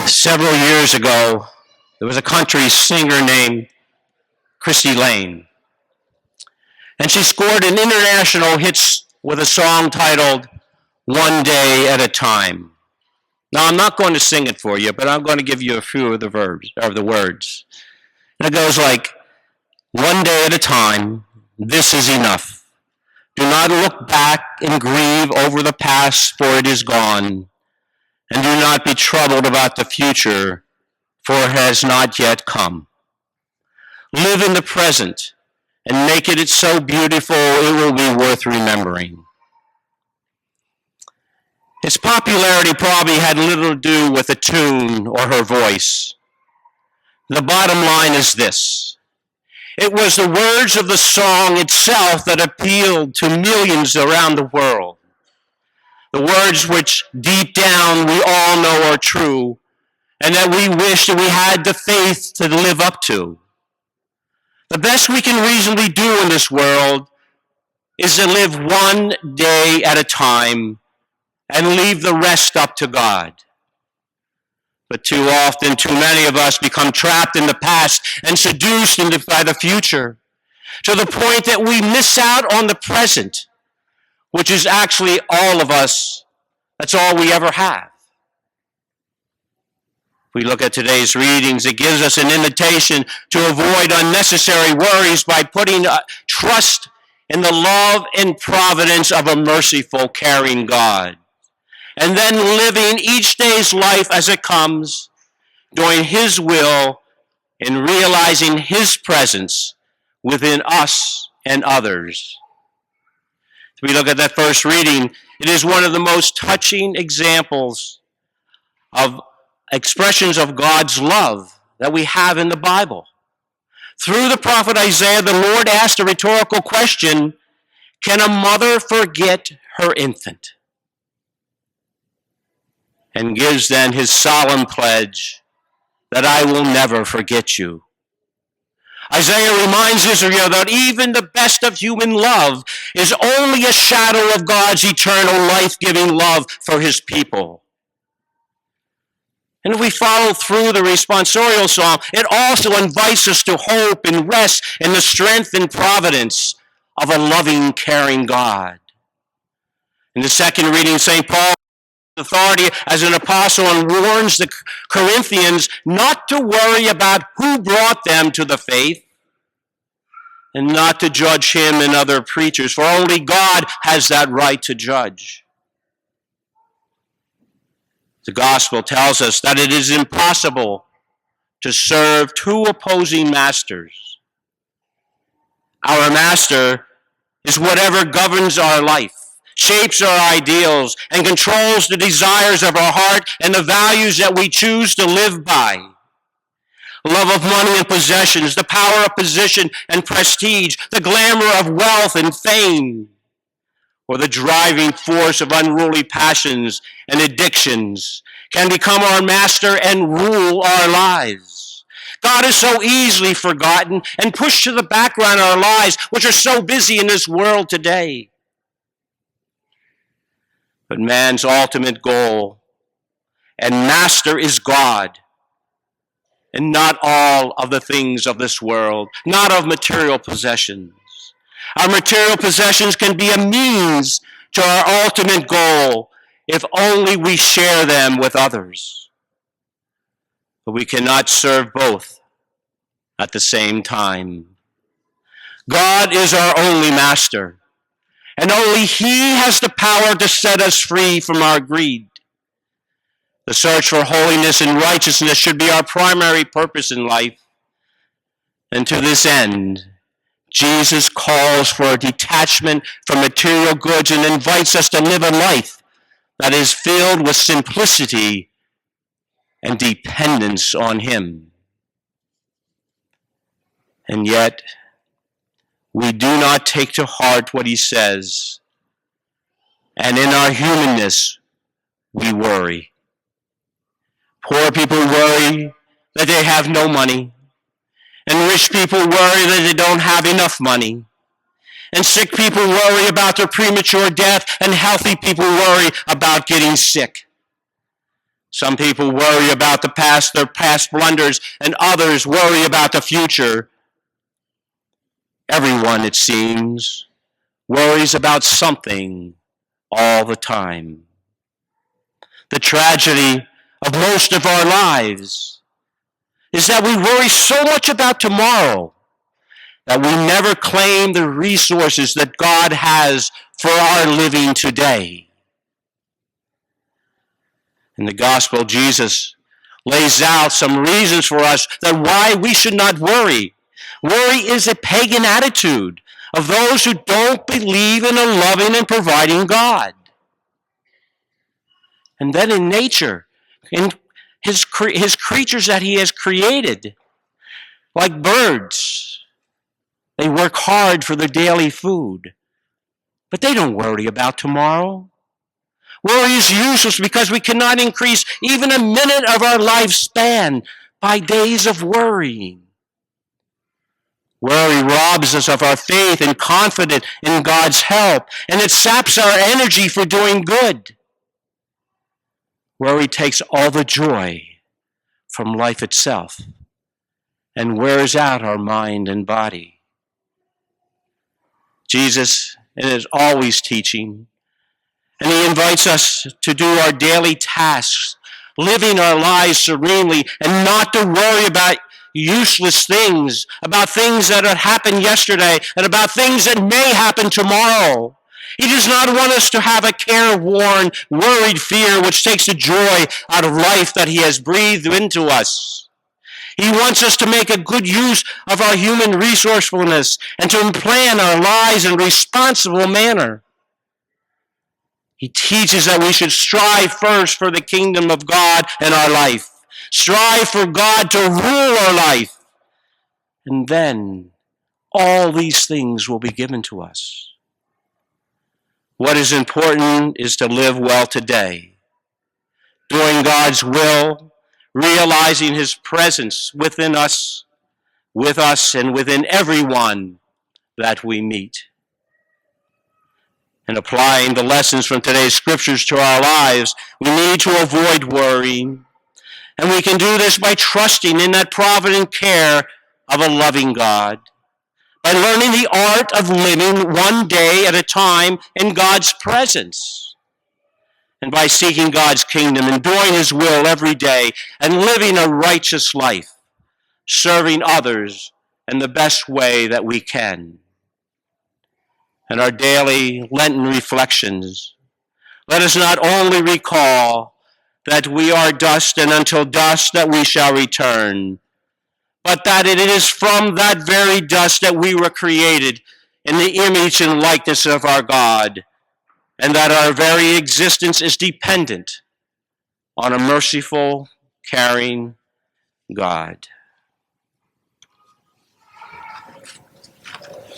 Several years ago, there was a country singer named Christy Lane, and she scored an international hit with a song titled One Day at a Time. Now, I'm not going to sing it for you, but I'm going to give you a few of the words. And it goes like, one day at a time, this is enough. Do not look back and grieve over the past, for it is gone. And do not be troubled about the future, for it has not yet come. Live in the present and make it so beautiful it will be worth remembering. Its popularity probably had little to do with the tune or her voice. The bottom line is this. It was the words of the song itself that appealed to millions around the world. The words which deep down we all know are true, and that we wish that we had the faith to live up to. The best we can reasonably do in this world is to live one day at a time and leave the rest up to God. But too often, too many of us become trapped in the past and seduced by the future, to the point that we miss out on the present, which is actually all of us. That's all we ever have. If we look at today's readings, it gives us an invitation to avoid unnecessary worries by putting trust in the love and providence of a merciful, caring God, and then living each day's life as it comes, doing His will and realizing His presence within us and others. If we look at that first reading, it is one of the most touching examples of expressions of God's love that we have in the Bible. Through the prophet Isaiah, the Lord asked a rhetorical question, can a mother forget her infant? And gives then his solemn pledge that I will never forget you. Isaiah reminds Israel that even the best of human love is only a shadow of God's eternal life-giving love for His people. And if we follow through the responsorial psalm, it also invites us to hope and rest in the strength and providence of a loving, caring God. In the second reading, St. Paul authority as an apostle and warns the Corinthians not to worry about who brought them to the faith and not to judge him and other preachers, for only God has that right to judge. The gospel tells us that it is impossible to serve two opposing masters. Our master is whatever governs our life, shapes our ideals, and controls the desires of our heart and the values that we choose to live by. Love of money and possessions, the power of position and prestige, the glamour of wealth and fame, or the driving force of unruly passions and addictions can become our master and rule our lives. God is so easily forgotten and pushed to the background of our lives, which are so busy in this world today. But man's ultimate goal and master is God, and not all of the things of this world, not of material possessions. Our material possessions can be a means to our ultimate goal if only we share them with others. But we cannot serve both at the same time. God is our only master, and only He has the power to set us free from our greed. The search for holiness and righteousness should be our primary purpose in life. And to this end, Jesus calls for a detachment from material goods and invites us to live a life that is filled with simplicity and dependence on Him. And yet, we do not take to heart what He says, and in our humanness, we worry. Poor people worry that they have no money, and rich people worry that they don't have enough money, and sick people worry about their premature death, and healthy people worry about getting sick. Some people worry about the past, their past blunders, and others worry about the future. Everyone, it seems, worries about something all the time. The tragedy of most of our lives is that we worry so much about tomorrow that we never claim the resources that God has for our living today. In the gospel, Jesus lays out some reasons for us that why we should not worry. Worry is a pagan attitude of those who don't believe in a loving and providing God. And then in nature, in his creatures that he has created, like birds, they work hard for their daily food, but they don't worry about tomorrow. Worry is useless because we cannot increase even a minute of our lifespan by days of worrying. Worry robs us of our faith and confidence in God's help, and it saps our energy for doing good. Worry takes all the joy from life itself and wears out our mind and body. Jesus is always teaching, and he invites us to do our daily tasks, living our lives serenely, and not to worry about useless things, about things that had happened yesterday, and about things that may happen tomorrow. He does not want us to have a careworn, worried fear which takes the joy out of life that he has breathed into us. He wants us to make a good use of our human resourcefulness and to plan our lives in a responsible manner. He teaches that we should strive first for the kingdom of God in our life. Strive for God to rule our life. And then all these things will be given to us. What is important is to live well today, doing God's will, realizing his presence within us, with us, and within everyone that we meet. And applying the lessons from today's scriptures to our lives, we need to avoid worrying. And we can do this by trusting in that provident care of a loving God, by learning the art of living one day at a time in God's presence, and by seeking God's kingdom and doing his will every day and living a righteous life, serving others in the best way that we can. And our daily Lenten reflections, let us not only recall that we are dust and until dust that we shall return, but that it is from that very dust that we were created in the image and likeness of our God, and that our very existence is dependent on a merciful, caring God.